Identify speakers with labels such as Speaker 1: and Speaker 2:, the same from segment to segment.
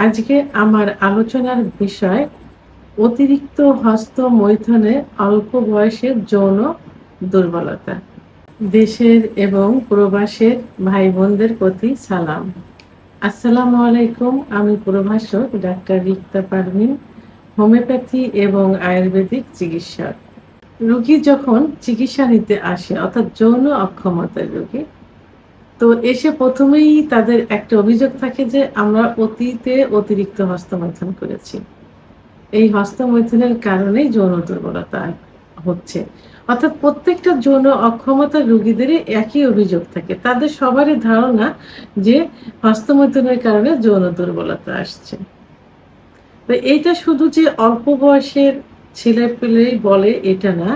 Speaker 1: আজকে আমার আলোচনার বিষয় অতিরিক্ত হস্তমৈথুনে অল্প বয়সে যৌন দুর্বলতা। দেশের এবং প্রবাসের ভাই বোনদের প্রতি সালাম। আসসালামু আলাইকুম। আমি প্রভাষক ডাক্তার রিক্তা পারভিন, হোমিওপ্যাথি এবং আয়ুর্বেদিক চিকিৎসক। রোগী যখন চিকিৎসা নিতে আসে, অর্থাৎ যৌন অক্ষমতার রোগী, তো এসে প্রথমেই তাদের একটা অভিযোগ থাকে যে আমরা অতীতে অতিরিক্ত হস্তমৈথুন করেছি। এই হস্তমৈথুনের কারণেই যৌন দুর্বলতা হচ্ছে। অর্থাৎ প্রত্যেকটা যৌন অক্ষমতার রোগীদেরই একই অভিযোগ থাকে। তাদের সবারই ধারণা যে হস্তমৈথুনের কারণে যৌন দুর্বলতা আসছে। তো এইটা শুধু যে অল্প বয়সের ছেলেপেলেই বলে এটা না।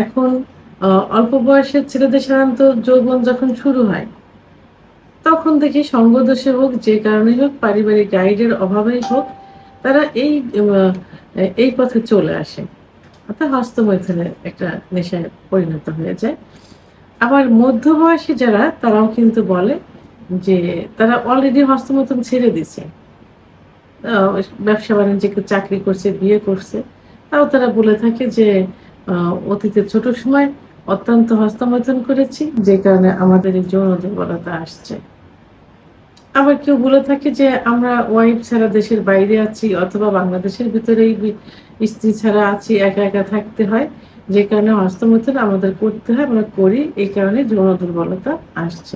Speaker 1: এখন অল্প বয়সের ছেলেদের সাধারণত যৌবন যখন শুরু হয় তখন থেকে সঙ্গদোষে হোক, যে কারণে হোক, পারিবারিক গাইডের অভাবেই হোক, তারা এই পথে চলে আসে, অর্থাৎ হস্তমৈথুনের একটা নেশায় পরিণত হয়ে যায়। আবার মধ্যবয়সী যারা, তারাও কিন্তু বলে যে তারা অলরেডি হস্তমৈথুন ছেড়ে দিছে, ব্যবসা বাণিজ্যে চাকরি করছে, বিয়ে করছে, তাও তারা বলে থাকে যে অতীতে ছোট সময় অত্যন্ত হস্তমৈথুন করেছি, যে কারণে আমাদের এই যৌন দুর্বলতা আসছে। আবার কেউ বলে থাকে যে আমরা ওয়াইফ ছাড়া দেশের বাইরে আছি, অথবা বাংলাদেশের ভিতরেই স্ত্রী ছাড়া আছি, একা একা থাকতে হয়, যে কারণে হস্তমৈথুন আমাদের করতে হয়, আমরা করি, এই কারণে যৌন দুর্বলতা আসছে।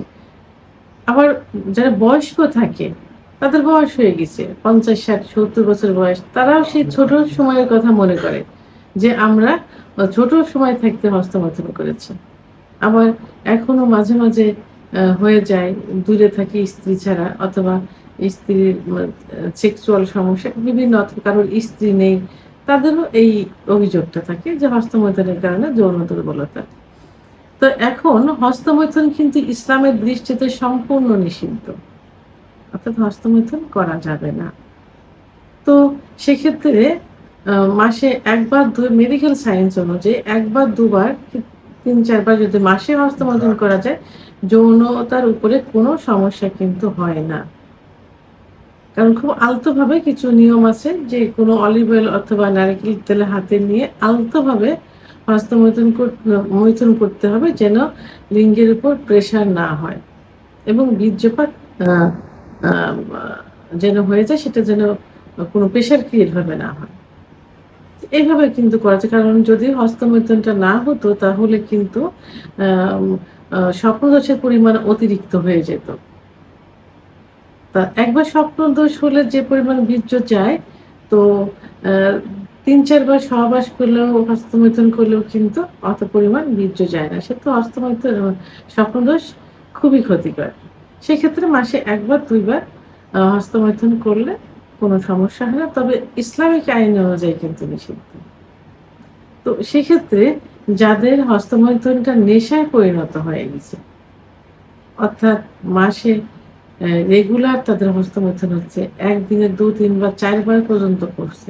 Speaker 1: আবার যারা বয়স্ক থাকে, তাদের বয়স হয়ে গেছে 50, 60, 70 বছর বয়স, তারাও সেই ছোট সময়ের কথা মনে করে যে আমরা ছোট সময় থাকতে হস্তমৈথুন করেছি। আবার এখনো মাঝে মাঝে হয়ে যায়, দূরে থাকি স্ত্রী ছাড়া, অথবা স্ত্রীর সেক্সুয়াল সমস্যা বিভিন্ন, অথবা কারোর স্ত্রী নেই, তাদেরও এই অভিযোগটা থাকে যে হস্তমৈথুনের কারণে যৌন দুর্বলতা। তো এখন হস্তমৈথুন কিন্তু ইসলামের দৃষ্টিতে সম্পূর্ণ নিষিদ্ধ, অর্থাৎ হস্তমৈথুন করা যাবে না। তো সেক্ষেত্রে মাসে একবার, মেডিকেল সায়েন্স অনুযায়ী একবার, দুবার, 3-4 বার যদি মাসে হস্তমৈথুন করা যায়, যৌনতার উপরে কোনো সমস্যা কিন্তু হয় না। কারণ খুব আলতোভাবে কিছু নিয়ম আছে, যে কোনো অলিভ অয়েল অথবা নারকেল তেলে হাতে নিয়ে আলতোভাবে মৈথুন করতে হবে, যেন লিঙ্গের উপর প্রেশার না হয় এবং বীর্যপাত যেন হয়ে যায়, সেটা যেন কোনো প্রেশার ক্রিয়েট ভাবে না হয়। এইভাবে কিন্তু করা যায়। কারণ যদি হস্তমৈথুনটা না হতো, তাহলে কিন্তু স্বপ্নদোষের পরিমাণ অতিরিক্ত হয়ে যেত। তা একবার স্বপ্নদোষ হলে যে পরিমাণ বীর্য যায়, তো 3-4 বার সহবাস করলেও, হস্তমৈথুন করলেও কিন্তু অত পরিমাণ বীর্য যায় না। সে তো স্বপ্নদোষ খুবই ক্ষতিকর। সেক্ষেত্রে মাসে 1-2 বার হস্তমৈথুন করলে কোনো সমস্যা হয় না, তবে ইসলামিক আইন অনুযায়ী কিন্তু নিষিদ্ধ। তো সেক্ষেত্রে যাদের হস্তমৈথুনটা নেশায় পরিণত হয়ে গেছে, অর্থাৎ মাসে রেগুলার তাদের হস্তমৈথুন হচ্ছে, একদিনে 2-3 বার, 4 বার পর্যন্ত করছে,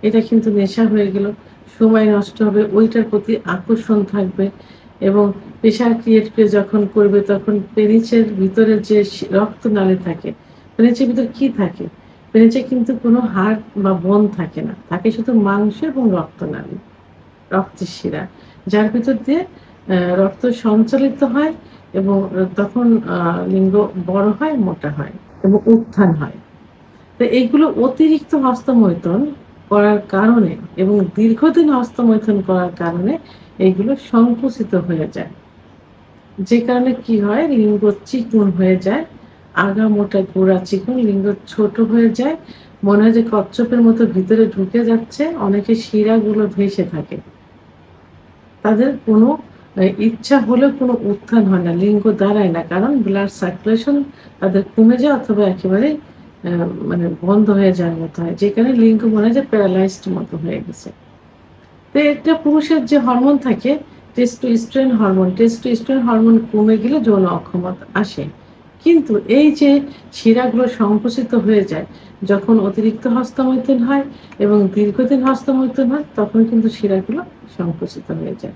Speaker 1: এটা কিন্তু নেশা হয়ে গেল। সময় নষ্ট হবে, ওইটার প্রতি আকর্ষণ থাকবে, এবং প্রেশার ক্রিয়েট করে যখন করবে, তখন পেনিসের ভিতরে যে রক্তনালী থাকে, পেনিসের ভিতরে কি থাকে? পেনিসে কিন্তু কোনো হাড় বা বোন থাকে না, থাকে শুধু মাংস এবং রক্তনালী, রক্তের শিরা, যার ভিতর দিয়ে রক্ত সঞ্চালিত হয়, এবং তখন লিঙ্গ বড় হয়, মোটা হয় এবং উত্থান হয়। তো এইগুলো অতিরিক্ত হস্তমৈথুন করার কারণে এবং দীর্ঘদিন হস্তমৈথুন করার কারণে এইগুলো সংকুচিত হয়ে যায়, যে কারণে কি হয়, লিঙ্গ চিকন হয়ে যায়, আগা মোটা, গোড়া চিকন, লিঙ্গ ছোট হয়ে যায়, মনে হয় যে কচ্ছপের মতো ভিতরে ঢুকে যাচ্ছে। অনেকে শিরাগুলো ভেসে থাকে, তাদের কোনো ইচ্ছা হলেও কোনো উত্থান হয় না, লিঙ্গ দাঁড়ায় না, কারণ ব্লাড সার্কুলেশন তাদের কমে যায়, অথবা একেবারে মানে বন্ধ হয়ে যাওয়ার মতো হয়, যে কারণে লিঙ্গ মনে হয় যে প্যারালাইজড মতো হয়ে গেছে। তো একটা পুরুষের যে হরমোন থাকে, টেস্টোস্টেরন হরমোন কমে গেলে যৌন অক্ষমতা আসে। কিন্তু এই যে শিরাগুলো সংকুচিত হয়ে যায়, যখন অতিরিক্ত হস্তমৈথুন হয় এবং দীর্ঘদিন হস্তমৈথুন হয়, তখন কিন্তু শিরাগুলো সংকুচিত হয়ে যায়,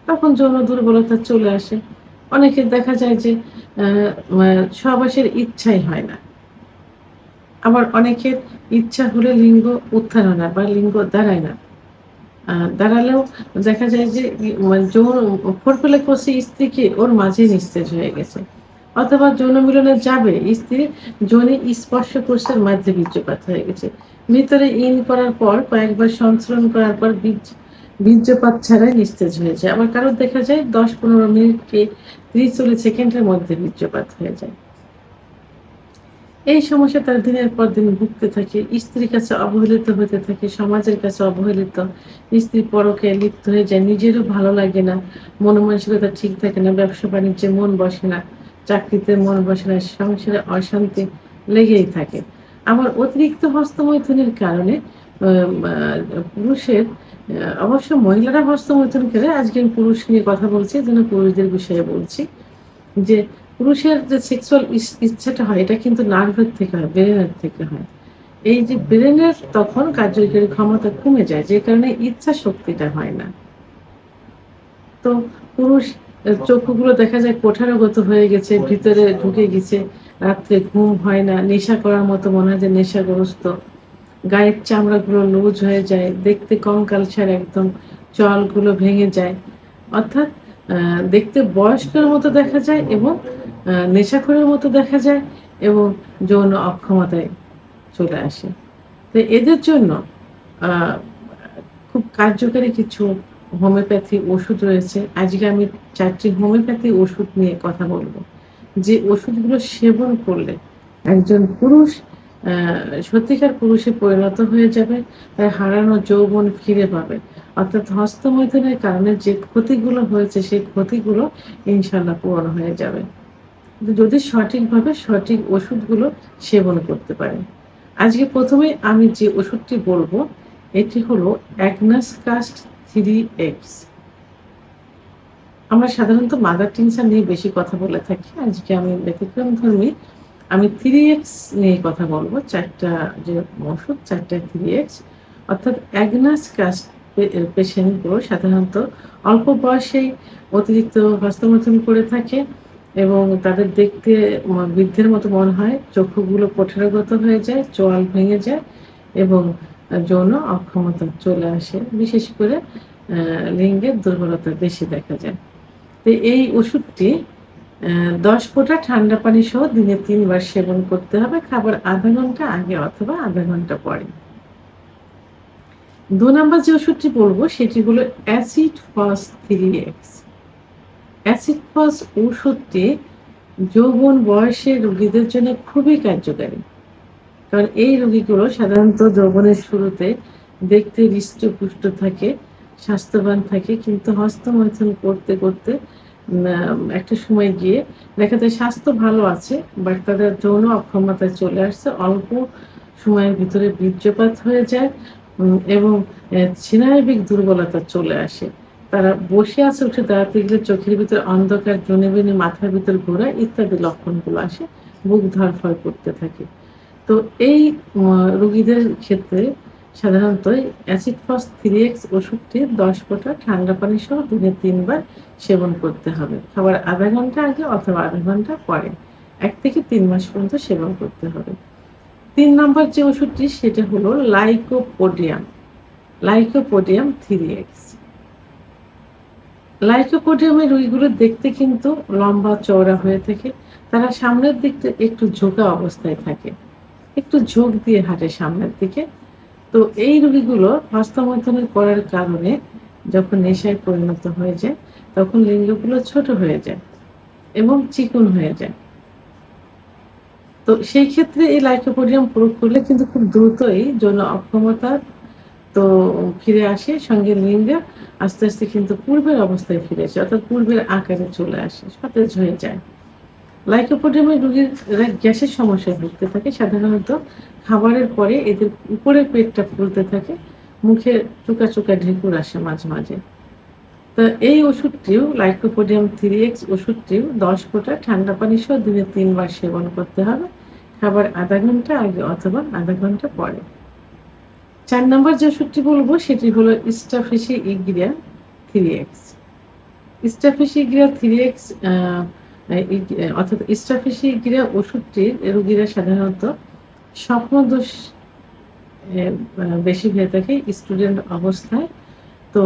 Speaker 1: তখন যৌন দুর্বলতা চলে আসে। অনেকের দেখা যায় যে সহবাসের ইচ্ছাই হয় না, আবার অনেকের ইচ্ছা হলে লিঙ্গ উত্থান হয় না বা লিঙ্গ দাঁড়ায় না। দাঁড়ালেও দেখা যায় যে মানে যৌন ফোরপ্লে করছে স্ত্রীকে, ওর মাঝেই নিস্তেজ হয়ে গেছে। অথবা যৌন মিলনে যাবে, স্ত্রী যোনি স্পর্শ করছে, মাঝে বীর্যপাত হয়ে গেছে। ভিতরে ইন করার পর কয়েকবার সংস্রণ করার পর বীর্যপাত ছাড়াই নিস্তেজ হয়ে যায়। আবার কারোর দেখা যায় ১০-১৫ মিনিট কি ৩০-৪০ সেকেন্ডের মধ্যে বীর্যপাত হয়ে যায়। এই সমস্যা তার দিনের পর দিন ভুগতে থাকে, স্ত্রীর কাছে অবহেলিত হতে থাকে, সমাজের কাছে অবহেলিত। স্ত্রী পরকে লিপ্ত হয়ে যায়, নিজেরও ভালো লাগে না, মন মানসিকতা ঠিক থাকে না, ব্যবসা বাণিজ্যে মন বসে না, চাকরিতে মন বসে না, সংসারে অশান্তি লেগেই থাকে। আবার অতিরিক্ত হস্তমৈথুনের কারণে পুরুষের অবশ্য মহিলারা হস্তমৈথুন করে, আজকে আমি পুরুষ নিয়ে কথা বলছি, এজন্য পুরুষদের বিষয়ে বলছি যে পুরুষের যে সেক্সুয়াল ইচ্ছাটা হয় এটা কিন্তু নার্ভের থেকে হয়, ব্রেনের থেকে হয়। এই যে ব্রেনের তখন কার্যকরী ক্ষমতা কমে যায়, যে কারণে ইচ্ছা শক্তিটা হয় না। তো পুরুষ চক্ষুগুলো দেখা যায় কোঠারগত হয়ে গেছে, ভিতরে ঢুকে গেছে, রাত্রে ঘুম হয় না, নেশা করার মতো মনে হয় যে নেশাগ্রস্ত, গায়ের চামড়াগুলো লুজ হয়ে যায়, দেখতে কঙ্কালসার একদম, চলগুলো ভেঙে যায়। অর্থাৎ দেখতে বয়স্কের মতো দেখা যায় এবং নেশাখোরের মতো দেখা যায় এবং যৌন অক্ষমতায় চলে আসে। তো এদের জন্য আ খুব কার্যকারী কিছু হোমিওপ্যাথি ওষুধ রয়েছে। আজকে আমি ৪ টি হোমিওপ্যাথি ওষুধ নিয়ে কথা বলব। যে ওষুধগুলো সেবন করলে একজন পুরুষ আ সত্যিকার পুরুষে পরিণত হয়ে যাবে, তার হারানো যৌবন ফিরে পাবে। অর্থাৎ হস্তমৈথুনের কারণে যে ক্ষতিগুলো হয়েছে সেই ক্ষতিগুলো ইনশাআল্লাহ পূরণ হয়ে যাবে। যদি সঠিকভাবে সঠিক ওষুধগুলো সেবন করতে পারেন। আজকে ১ম এ আমি যে ওষুধটি বলব, এটি হলো অ্যাগনাস কাস্ট 3X। আমরা সাধারণত মাদার টিনচার নিয়ে বেশি কথা বলে থাকি। আজকে আমি ব্যতিক্রমধর্মী, আমি 3X নিয়ে কথা বলব। ৪ টা যে ওষুধ, ৪ টা 3X। অর্থাৎ অ্যাগনাস কাস্ট পেশেন্ট গুলো সাধারণত অল্প বয়সেই অতিরিক্ত হস্তমৈথুন করে থাকে এবং তাদের দেখতে বৃদ্ধের মতো মনে হয়, চক্ষুগুলো কোঠারগত হয়ে যায়, চোয়াল ভেঙে যায় এবং যৌন অক্ষমতা চলে আসে। বিশেষ করে লিঙ্গের দুর্বলতা বেশি দেখা যায়। তো এই ওষুধটি ১০ ফোঁটা ঠান্ডা পানি সহ দিনে ৩ বার সেবন করতে হবে, খাবার ০.৫ ঘন্টা আগে অথবা ০.৫ ঘন্টা পরে। ২ নাম্বার যে ওষুধটি বলব সেটি হলো অ্যাসিড ফস 3X। অ্যাসিড ফস ঔষধটি যৌবন বয়সের রোগীদের জন্য খুবই কার্যকারী। কারণ এই রোগীগুলো সাধারণত যৌবনের শুরুতে দেখতে হৃষ্টপুষ্ট থাকে, স্বাস্থ্যবান থাকে, কিন্তু হস্তমৈথুন করতে, করতে একটা সময় গিয়ে দেখা যায় স্বাস্থ্য ভালো আছে, বাট তাদের যৌন অক্ষমতায় চলে আসছে। অল্প সময়ের ভিতরে বীর্যপাত হয়ে যায় এবং স্নায়বিক দুর্বলতা চলে আসে। তারা বসে আছে, উঠে দাঁড়াতে গেলে চোখের ভিতরে অন্ধকার, জনে-বেনে মাথার ভিতর ঘোরা ইত্যাদি লক্ষণগুলো আসে। বুক ধড়ফড় করতে থাকে। তো এই রোগীদের ক্ষেত্রে সাধারণত অ্যাসিড ফস 3X ওষুধটি ১০ ফোঁটা ঠান্ডা পানি সহ দিনে ৩ বার সেবন করতে হবে। খাবার ০.৫ ঘন্টা আগে অথবা ০.৫ ঘন্টা পরে। ১ থেকে ৩ মাস পর্যন্ত সেবন করতে হবে। ৩ নম্বর যে ওষুধটি সেটা হলো লাইকোপোডিয়াম। Lycopodium 3X। লাইকোপোডিয়ামের রোগীগুলো দেখতে কিন্তু লম্বা চওড়া হয়ে থাকে। তারা সামনের দিকটা একটু ঝোঁকা অবস্থায় থাকে। একটু ঝোঁক দিয়ে হাঁটে সামনের দিকে। তো এই রোগীগুলো হস্তমৈথুন করার কারণে যখন নেশায় পরিণত হয়ে যায়, তখন লিঙ্গগুলো ছোট হয়ে যায় এবং চিকন হয়ে যায়। তো সেই ক্ষেত্রে এই লাইকোপোডিয়াম প্রয়োগ করলে কিন্তু খুব দ্রুতই যৌন অক্ষমতা তো ফিরে আসে, সঙ্গে লিঙ্গ আস্তে, আস্তে কিন্তু পূর্বের অবস্থায় ফিরে আসে, অর্থাৎ পূর্বের আকারে চলে আসে, সতেজ হয়ে যায়। লাইকোপোডিয়ামের রোগীরা গ্যাসের সমস্যায় ভুগতে থাকে। সাধারণত খাবারের পরে এদের উপরের পেটটা ফুলতে থাকে, মুখে চোকা, চোকা ঢেকুর আসে মাঝে, মাঝে। তো এই ওষুধটিও লাইকোপোডিয়াম 3X ওষুধটিও ১০ ফোঁটা ঠান্ডা পানি সহ দিনে ৩ বার সেবন করতে হবে। খাবার ০.৫ ঘন্টা আগে অথবা ০.৫ ঘন্টা পরে। ৪ নম্বর যে ওষুধটি বলব সেটি হলো স্টাফিসিইগ্রিয়া 3X। স্টাফিসিইগ্রিয়া 3X অর্থাৎ স্টাফিসিইগ্রিয়া ওষুধটির রোগীরা সাধারণত স্বপ্নদোষ বেশি হয়ে থাকে স্টুডেন্ট অবস্থায়। তো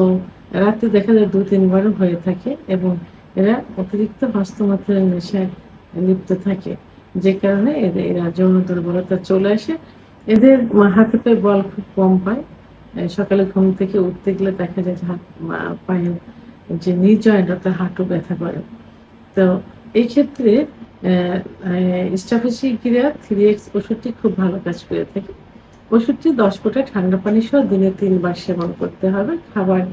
Speaker 1: রাতে দেখা যায় ২-৩ বারও হয়ে থাকে এবং এরা অতিরিক্ত হস্তমৈথুনের নেশায় লিপ্ত থাকে। যে কারণে এরা যৌন দুর্বলতা চলে আসে। এদের হাতে পায়ে বল খুব কম পায়। সকালে ঘুম থেকে উঠতে গেলে দেখা যায় যে পায়ের যে নি জয়েন্ট অর্থাৎ হাঁটু ব্যথা করে। তো এই ক্ষেত্রে স্ট্রাফেসিকিরা 3x ওষুধটি খুব ভালো কাজ করে থাকে। ওষুধটি ১০ ফোঁটা ঠান্ডা পানি সহ দিনে ৩ বার সেবন করতে হবে। খাবার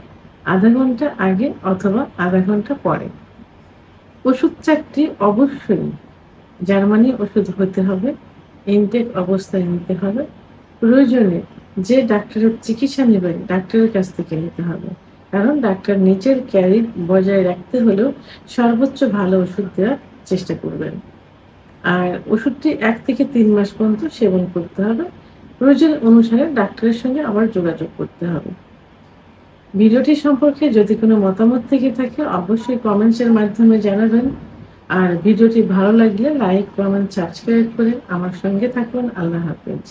Speaker 1: ০.৫ ঘন্টা আগে অথবা ০.৫ ঘন্টা পরে। ওষুধ ৪ টি অবশ্যই জার্মানি ওষুধ হতে হবে। ইনটেক অবস্থায় নিতে হবে। প্রয়োজনে যে ডাক্তারের চিকিৎসা নেবেন, ডাক্তারের কাছ থেকে নিতে হবে। কারণ ডাক্তার নিজের ক্যারিয়ার বজায় রাখতে হলেও সর্বোচ্চ ভালো ওষুধ দেওয়ার চেষ্টা করবেন। আর ওষুধটি ১ থেকে ৩ মাস পর্যন্ত সেবন করতে হবে। প্রয়োজন অনুসারে ডাক্তারের সঙ্গে আবার যোগাযোগ করতে হবে। ভিডিওটি সম্পর্কে যদি কোনো মতামত থেকে থাকে অবশ্যই কমেন্টসের মাধ্যমে জানাবেন। আর ভিডিওটি ভালো লাগলে লাইক, কমেন্ট, সাবস্ক্রাইব করে আমার সঙ্গে থাকুন। আল্লাহ হাফেজ।